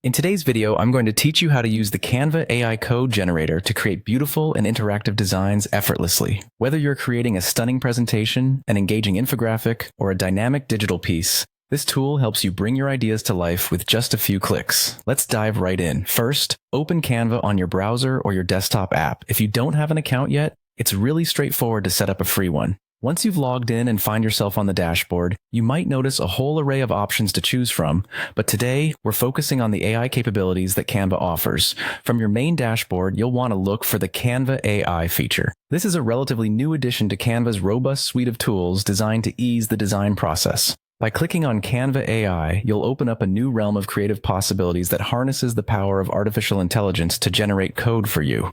In today's video, I'm going to teach you how to use the Canva AI code generator to create beautiful and interactive designs effortlessly. Whether you're creating a stunning presentation, an engaging infographic, or a dynamic digital piece, this tool helps you bring your ideas to life with just a few clicks. Let's dive right in. First, open Canva on your browser or your desktop app. If you don't have an account yet, it's really straightforward to set up a free one. Once you've logged in and find yourself on the dashboard, you might notice a whole array of options to choose from, but today we're focusing on the AI capabilities that Canva offers. From your main dashboard, you'll want to look for the Canva AI feature. This is a relatively new addition to Canva's robust suite of tools designed to ease the design process. By clicking on Canva AI, you'll open up a new realm of creative possibilities that harnesses the power of artificial intelligence to generate code for you.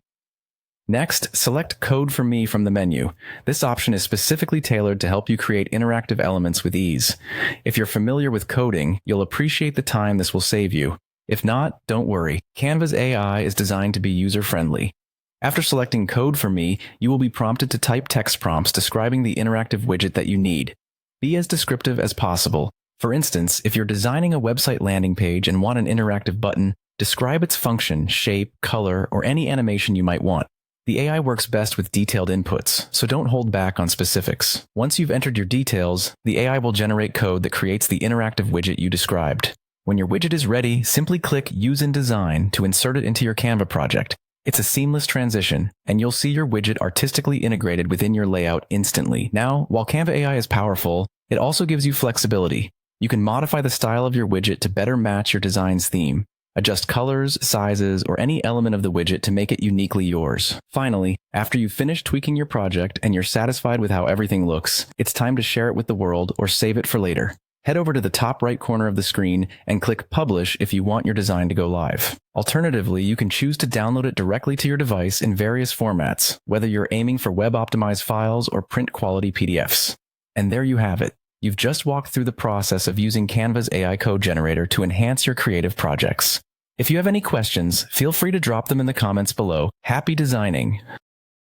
Next, select Code for Me from the menu. This option is specifically tailored to help you create interactive elements with ease. If you're familiar with coding, you'll appreciate the time this will save you. If not, don't worry. Canva's AI is designed to be user-friendly. After selecting Code for Me, you will be prompted to type text prompts describing the interactive widget that you need. Be as descriptive as possible. For instance, if you're designing a website landing page and want an interactive button, describe its function, shape, color, or any animation you might want. The AI works best with detailed inputs, so don't hold back on specifics. Once you've entered your details, the AI will generate code that creates the interactive widget you described. When your widget is ready, simply click Use in Design to insert it into your Canva project. It's a seamless transition, and you'll see your widget artistically integrated within your layout instantly. Now, while Canva AI is powerful, it also gives you flexibility. You can modify the style of your widget to better match your design's theme. Adjust colors, sizes, or any element of the widget to make it uniquely yours. Finally, after you've finished tweaking your project and you're satisfied with how everything looks, it's time to share it with the world or save it for later. Head over to the top right corner of the screen and click Publish if you want your design to go live. Alternatively, you can choose to download it directly to your device in various formats, whether you're aiming for web-optimized files or print-quality PDFs. And there you have it. You've just walked through the process of using Canva's AI code generator to enhance your creative projects. If you have any questions, feel free to drop them in the comments below. Happy designing!